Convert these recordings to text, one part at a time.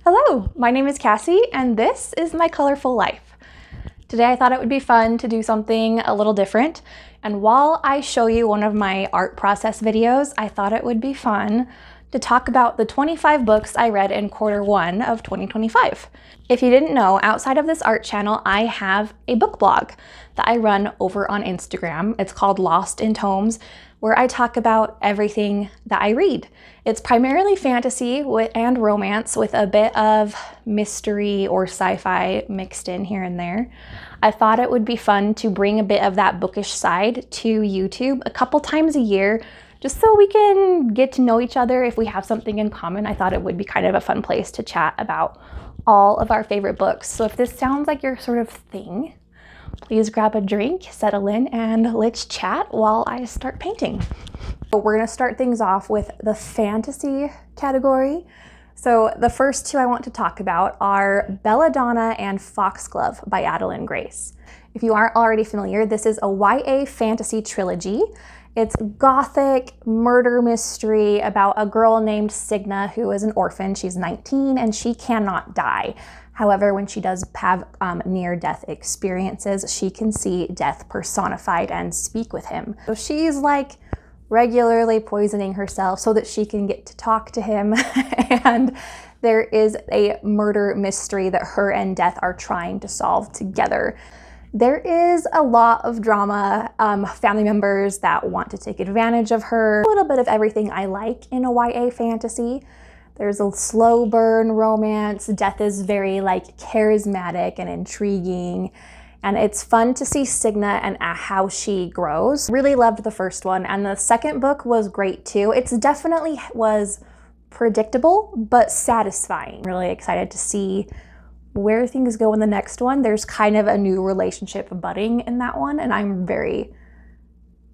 Hello, my name is Cassie and this is my colorful life. Today I thought it would be fun to do something a little different, and while I show you one of my art process videos, I thought it would be fun to talk about the 25 books I read in Q1 of 2025. If you didn't know, outside of this art channel, I have a book blog that I run over on Instagram. It's called Lost in Tomes, where I talk about everything that I read. It's primarily fantasy and romance with a bit of mystery or sci-fi mixed in here and there. I thought it would be fun to bring a bit of that bookish side to YouTube a couple times a year, just so we can get to know each other if we have something in common. I thought it would be kind of a fun place to chat about all of our favorite books. So if this sounds like your sort of thing, please grab a drink, settle in, and let's chat while I start painting. So we're gonna start things off with the fantasy category. So the first two I want to talk about are Belladonna and Foxglove by Adeline Grace. If you aren't already familiar, this is a YA fantasy trilogy. It's gothic murder mystery about a girl named Signa who is an orphan. She's 19 and she cannot die. However, when she does have near-death experiences, she can see death personified and speak with him. So she's like regularly poisoning herself so that she can get to talk to him. And there is a murder mystery that her and Death are trying to solve together. There is a lot of drama, family members that want to take advantage of her, a little bit of everything I like in a YA fantasy. There's a slow burn romance. Death is very like charismatic and intriguing, and it's fun to see Signa and how she grows. Really loved the first one, and the second book was great too. It's definitely was predictable, but satisfying. Really excited to see where things go in the next one. There's kind of a new relationship budding in that one, and I'm very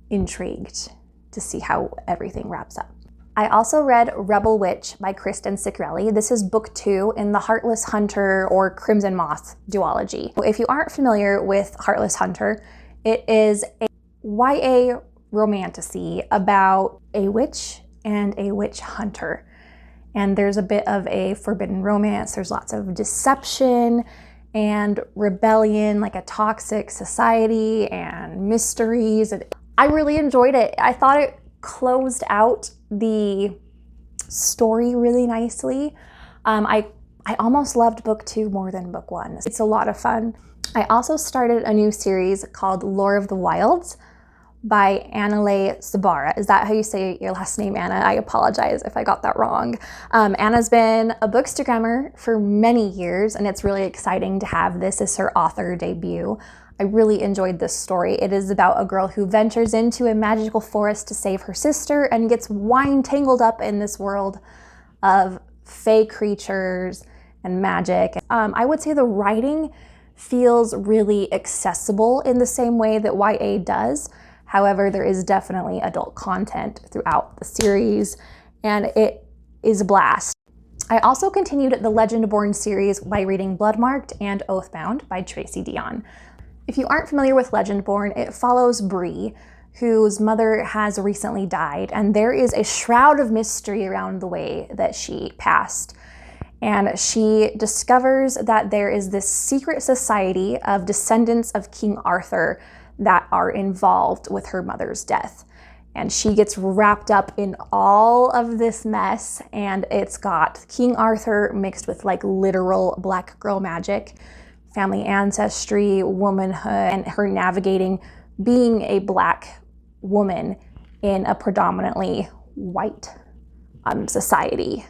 intrigued to see how everything wraps up. I also read Rebel Witch by Kristen Ciccarelli. This is book 2 in the Heartless Hunter or Crimson Moth duology. If you aren't familiar with Heartless Hunter, it is a YA romantasy about a witch and a witch hunter. And there's a bit of a forbidden romance. There's lots of deception and rebellion, like a toxic society and mysteries. And I really enjoyed it. I thought it closed out the story really nicely. I almost loved book 2 more than book 1. It's a lot of fun. I also started a new series called Lore of the Wilds by Annalee Sabara. Is that how you say your last name, Anna? I apologize if I got that wrong. Anna's been a bookstagrammer for many years, and it's really exciting to have this as her author debut. I really enjoyed this story. It is about a girl who ventures into a magical forest to save her sister and gets tangled up in this world of fey creatures and magic. I would say the writing feels really accessible in the same way that YA does. However, there is definitely adult content throughout the series, and it is a blast. I also continued the Legendborn series by reading Bloodmarked and Oathbound by Tracy Deonn. If you aren't familiar with Legendborn, it follows Bree, whose mother has recently died, and there is a shroud of mystery around the way that she passed. And she discovers that there is this secret society of descendants of King Arthur that are involved with her mother's death. And she gets wrapped up in all of this mess, and it's got King Arthur mixed with like literal black girl magic, family ancestry, womanhood, and her navigating being a black woman in a predominantly white society.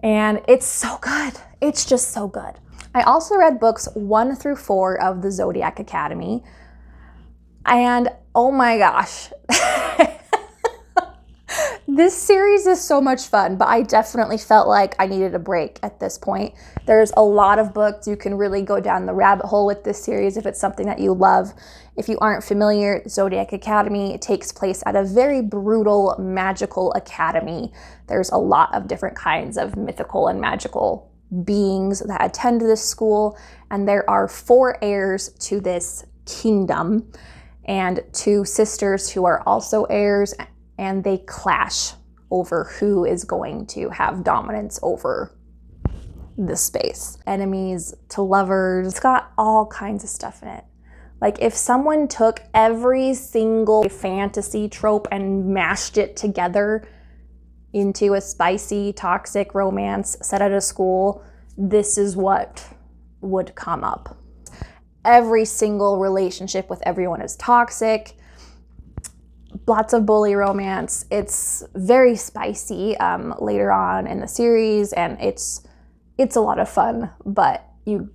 And it's so good. It's just so good. I also read books 1 through 4 of the Zodiac Academy. And oh my gosh, this series is so much fun, but I definitely felt like I needed a break at this point. There's a lot of books. You can really go down the rabbit hole with this series if it's something that you love. If you aren't familiar, Zodiac Academy takes place at a very brutal magical academy. There's a lot of different kinds of mythical and magical beings that attend this school, and there are 4 heirs to this kingdom and 2 sisters who are also heirs, and they clash over who is going to have dominance over this space. Enemies to lovers. It's got all kinds of stuff in it. Like if someone took every single fantasy trope and mashed it together into a spicy, toxic romance set at a school, this is what would come up. Every single relationship with everyone is toxic. Lots of bully romance. It's very spicy later on in the series, and it's a lot of fun, but you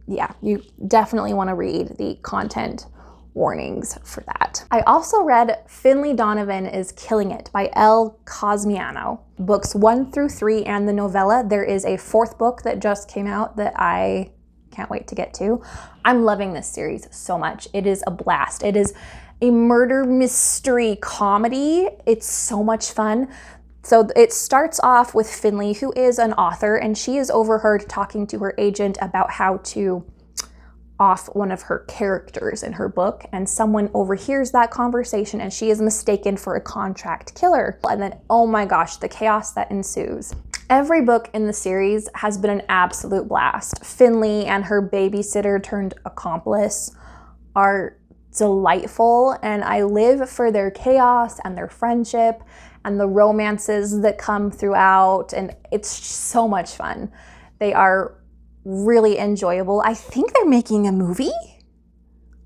definitely want to read the content warnings for that. I also read Finley Donovan is Killing It by Elle Cosmiano. Books 1 through 3 and the novella. There is a 4th book that just came out that I can't wait to get to. I'm loving this series so much. It is a blast. It is a murder mystery comedy. It's so much fun. So it starts off with Finley, who is an author, and she is overheard talking to her agent about how to off one of her characters in her book, and someone overhears that conversation and she is mistaken for a contract killer. And then, oh my gosh, the chaos that ensues. Every book in the series has been an absolute blast. Finley and her babysitter turned accomplice are delightful, and I live for their chaos and their friendship and the romances that come throughout, and it's so much fun. They are really enjoyable. I think they're making a movie.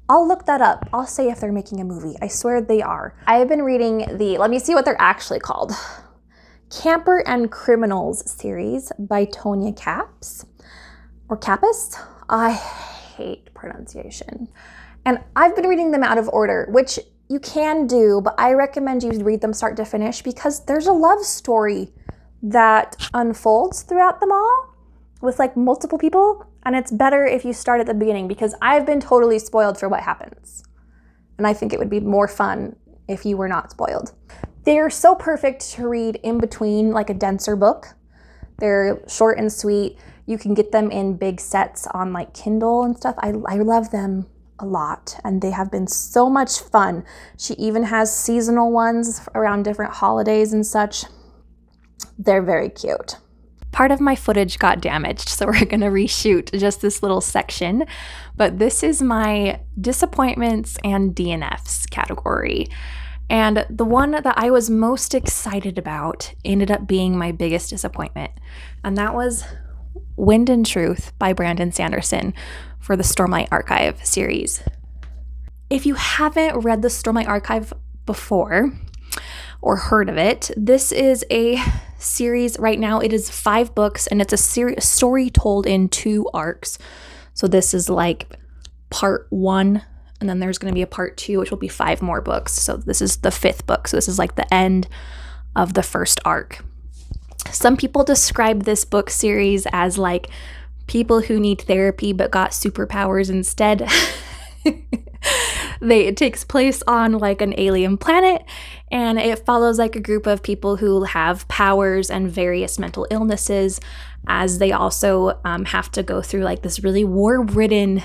I'll look that up. I'll say if they're making a movie. I swear they are. I have been reading let me see what they're actually called. Camper and Criminals series by Tonya Capps, or Kappas. I hate pronunciation. And I've been reading them out of order, which you can do, but I recommend you read them start to finish because there's a love story that unfolds throughout them all with like multiple people, and it's better if you start at the beginning because I've been totally spoiled for what happens. And I think it would be more fun if you were not spoiled. They're so perfect to read in between like a denser book. They're short and sweet. You can get them in big sets on like Kindle and stuff. I love them a lot, and they have been so much fun. She even has seasonal ones around different holidays and such. They're very cute. Part of my footage got damaged, so we're gonna reshoot just this little section, but this is my disappointments and DNFs category. And the one that I was most excited about ended up being my biggest disappointment, and that was Wind and Truth by Brandon Sanderson for the Stormlight Archive series. If you haven't read the Stormlight Archive before or heard of it, this is a series right now. It is 5 books, and it's a story told in 2 arcs. So this is like part 1, and then there's going to be a part 2, which will be 5 more books. So this is the 5th book. So this is like the end of the first arc. Some people describe this book series as like people who need therapy but got superpowers instead. It takes place on like an alien planet, and it follows like a group of people who have powers and various mental illnesses, as they also have to go through like this really war-ridden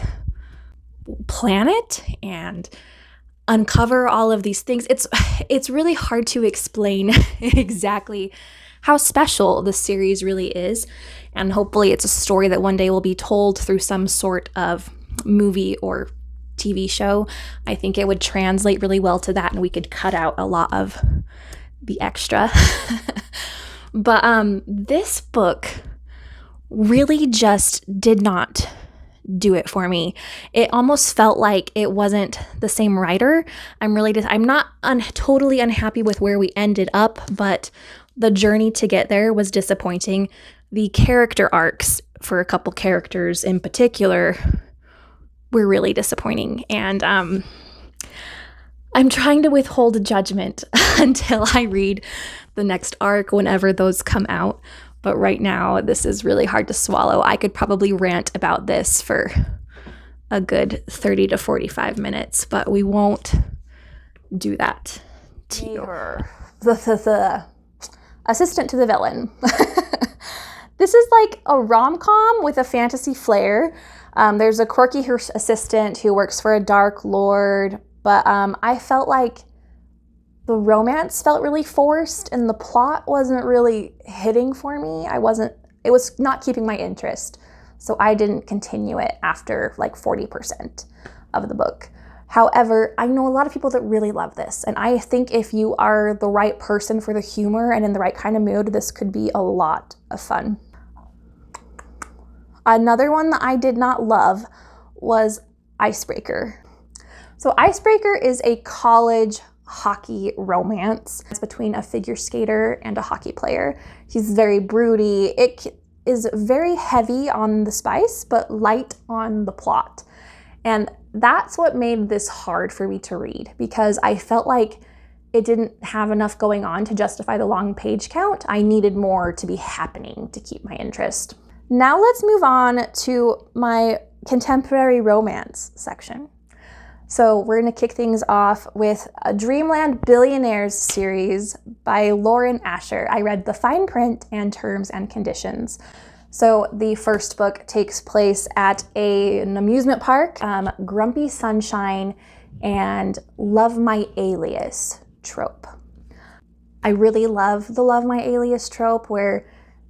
planet and uncover all of these things. It's really hard to explain exactly how special this series really is, and hopefully it's a story that one day will be told through some sort of movie or TV show. I think it would translate really well to that, and we could cut out a lot of the extra. But this book really just did not do it for me. It almost felt like it wasn't the same writer. I'm not totally unhappy with where we ended up, but the journey to get there was disappointing. The character arcs for a couple characters in particular were really disappointing, and I'm trying to withhold judgment until I read the next arc whenever those come out. But right now, this is really hard to swallow. I could probably rant about this for a good 30 to 45 minutes, but we won't do that to you. The assistant to the villain. This is like a rom-com with a fantasy flair. There's a quirky assistant who works for a dark lord, but I felt like the romance felt really forced and the plot wasn't really hitting for me. It was not keeping my interest. so I didn't continue it after like 40% of the book. However, I know a lot of people that really love this, and I think if you are the right person for the humor and in the right kind of mood, this could be a lot of fun. Another one that I did not love was Icebreaker. So Icebreaker is a college hockey romance. It's between a figure skater and a hockey player. He's very broody. It is very heavy on the spice, but light on the plot. And that's what made this hard for me to read, because I felt like it didn't have enough going on to justify the long page count. I needed more to be happening to keep my interest. Now let's move on to my contemporary romance section. So we're gonna kick things off with a Dreamland Billionaires series by Lauren Asher. I read The Fine Print and Terms and Conditions. So the first book takes place at an amusement park, Grumpy Sunshine and Love My Alias trope. I really love the Love My Alias trope where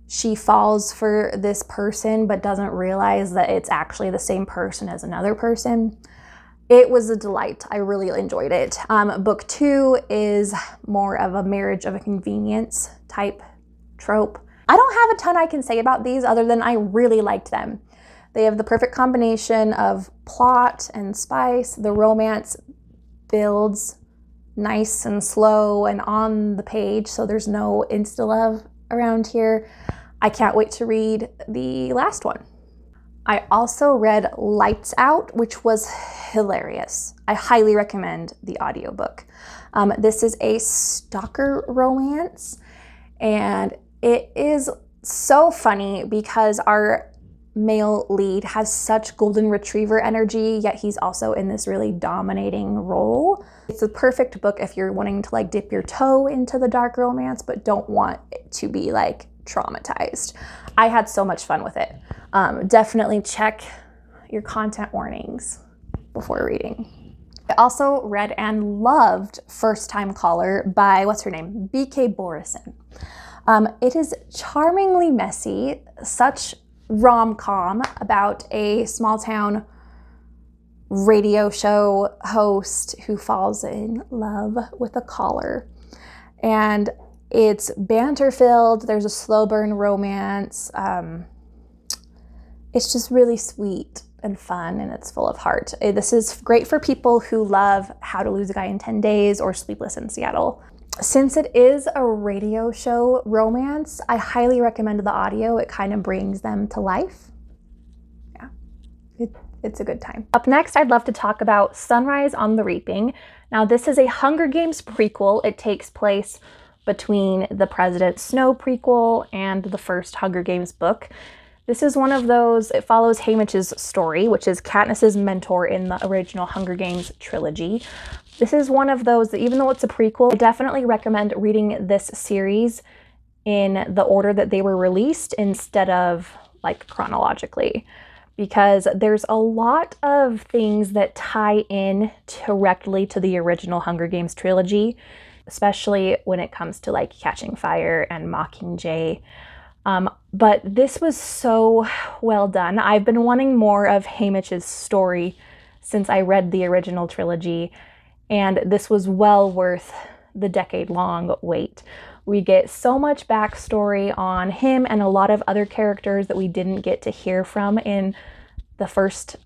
she falls for this person but doesn't realize that it's actually the same person as another person. It was a delight. I really enjoyed it. Book 2 is more of a marriage of a convenience type trope. I don't have a ton I can say about these other than I really liked them. They have the perfect combination of plot and spice. The romance builds nice and slow and on the page, so there's no insta-love around here. I can't wait to read the last one. I also read Lights Out, which was hilarious. I highly recommend the audiobook. This is a stalker romance, and it is so funny because our male lead has such golden retriever energy, yet he's also in this really dominating role. It's a perfect book if you're wanting to like dip your toe into the dark romance, but don't want it to be like traumatized. I had so much fun with it. Definitely check your content warnings before reading. I also read and loved First Time Caller by, what's her name? B.K. Borison. It is charmingly messy, such rom-com about a small town radio show host who falls in love with a caller. And it's banter-filled, there's a slow burn romance. It's just really sweet and fun, and it's full of heart. This is great for people who love How to Lose a Guy in 10 Days or Sleepless in Seattle. Since it is a radio show romance, I highly recommend the audio. It kind of brings them to life. Yeah, it's a good time. Up next, I'd love to talk about Sunrise on the Reaping. Now, this is a Hunger Games prequel. It takes place between the President Snow prequel and the first Hunger Games book. This is one of those, it follows Haymitch's story, which is Katniss's mentor in the original Hunger Games trilogy. This is one of those that, even though it's a prequel, I definitely recommend reading this series in the order that they were released instead of like chronologically, because there's a lot of things that tie in directly to the original Hunger Games trilogy, especially when it comes to like Catching Fire and Mockingjay. But this was so well done. I've been wanting more of Haymitch's story since I read the original trilogy, and this was well worth the decade-long wait. We get so much backstory on him and a lot of other characters that we didn't get to hear from in the first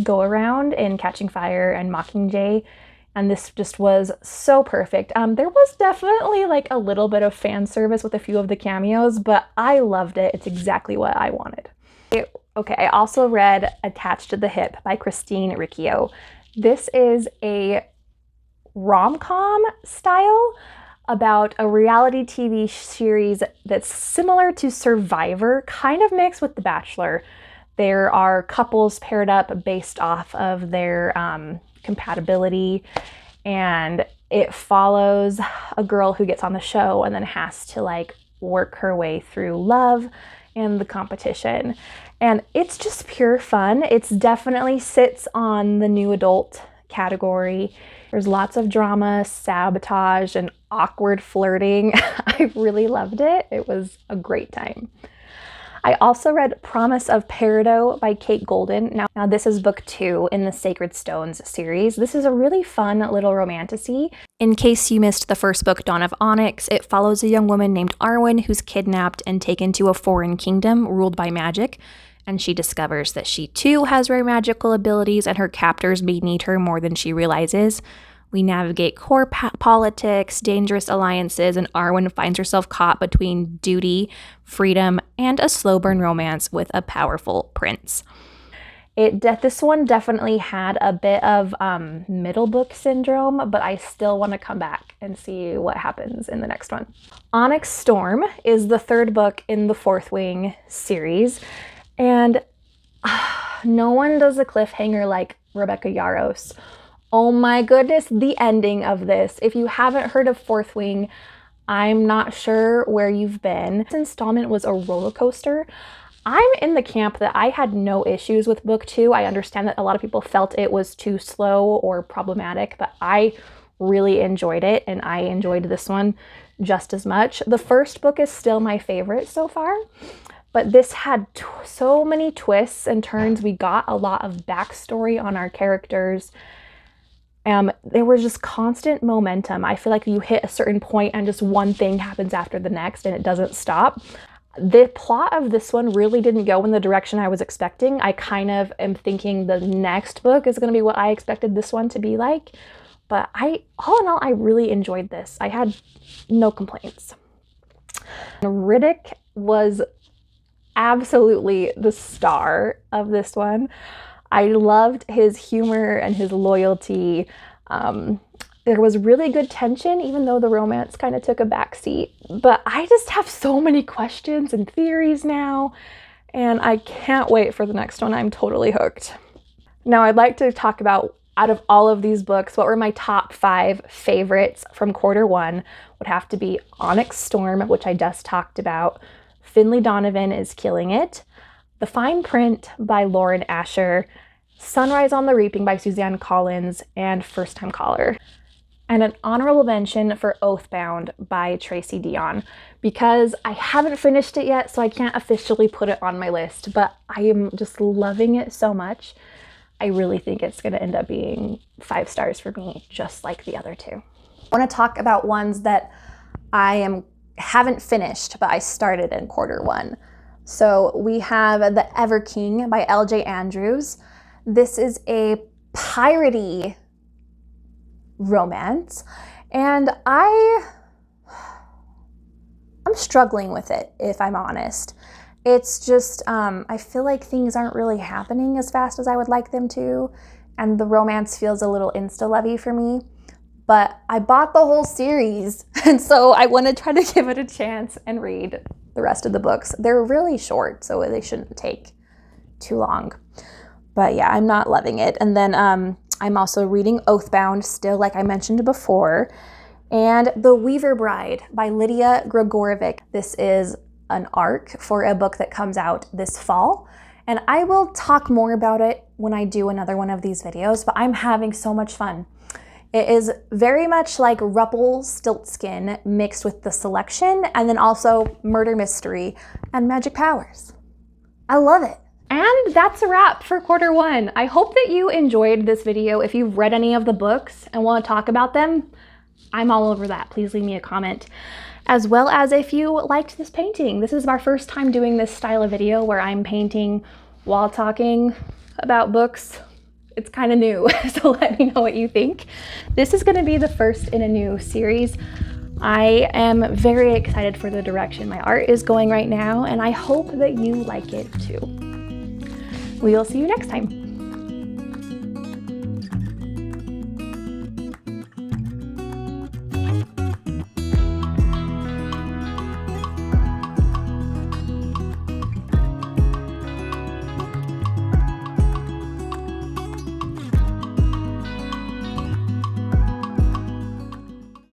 go-around in Catching Fire and Mockingjay. And this just was so perfect. There was definitely like a little bit of fan service with a few of the cameos, but I loved it. It's exactly what I wanted. Okay, I also read Attached to the Hip by Christine Riccio. This is a rom-com style about a reality TV series that's similar to Survivor, kind of mixed with The Bachelor. There are couples paired up based off of their compatibility, and it follows a girl who gets on the show and then has to like work her way through love and the competition. And it's just pure fun. It's definitely sits on the new adult category. There's lots of drama, sabotage, and awkward flirting. I really loved it. It was a great time. I also read Promise of Peridot by Kate Golden. Now this is book 2 in the Sacred Stones series. This is a really fun little romantasy. In case you missed the first book, Dawn of Onyx, it follows a young woman named Arwen who's kidnapped and taken to a foreign kingdom ruled by magic. And she discovers that she too has rare magical abilities and her captors may need her more than she realizes. We navigate court politics, dangerous alliances, and Arwen finds herself caught between duty, freedom, and a slow burn romance with a powerful prince. This one definitely had a bit of middle book syndrome, but I still want to come back and see what happens in the next one. Onyx Storm is the 3rd book in the Fourth Wing series, and no one does a cliffhanger like Rebecca Yarros. Oh my goodness, the ending of this. If you haven't heard of Fourth Wing, I'm not sure where you've been. This installment was a roller coaster. I'm in the camp that I had no issues with book 2. I understand that a lot of people felt it was too slow or problematic, but I really enjoyed it, and I enjoyed this one just as much. The first book is still my favorite so far, but this had so many twists and turns. We got a lot of backstory on our characters. There was just constant momentum. I feel like you hit a certain point and just one thing happens after the next and it doesn't stop. The plot of this one really didn't go in the direction I was expecting. I kind of am thinking the next book is going to be what I expected this one to be like. But all in all, I really enjoyed this. I had no complaints. Riddick was absolutely the star of this one. I loved his humor and his loyalty. There was really good tension, even though the romance kind of took a backseat. But I just have so many questions and theories now, and I can't wait for the next one. I'm totally hooked. Now, I'd like to talk about, out of all of these books, what were my top 5 favorites from quarter 1 would have to be Onyx Storm, which I just talked about. Finley Donovan is Killing It. The Fine Print by Lauren Asher, Sunrise on the Reaping by Suzanne Collins, and First Time Caller. And an honorable mention for Oathbound by Tracy Dion, because I haven't finished it yet, so I can't officially put it on my list, but I am just loving it so much. I really think it's going to end up being 5 stars for me, just like the other 2. I want to talk about ones that I haven't finished, but I started in quarter 1. So we have The Ever King by L.J. Andrews. This is a piratey romance, and I'm struggling with it, if I'm honest. It's just, I feel like things aren't really happening as fast as I would like them to, and the romance feels a little insta-lovey for me. But I bought the whole series, and so I want to try to give it a chance and read the rest of the books. They're really short, so they shouldn't take too long. But yeah, I'm not loving it. And then I'm also reading Oathbound still, like I mentioned before, and The Weaver Bride by Lydia Grigorovic. This is an arc for a book that comes out this fall, and I will talk more about it when I do another one of these videos, but I'm having so much fun. It is very much like Rumpelstiltskin mixed with The Selection, and then also murder mystery and magic powers. I love it. And that's a wrap for quarter 1. I hope that you enjoyed this video. If you've read any of the books and want to talk about them, I'm all over that. Please leave me a comment. As well as if you liked this painting. This is our first time doing this style of video where I'm painting while talking about books. It's kind of new, so let me know what you think. This is going to be the first in a new series. I am very excited for the direction my art is going right now, and I hope that you like it too. We will see you next time.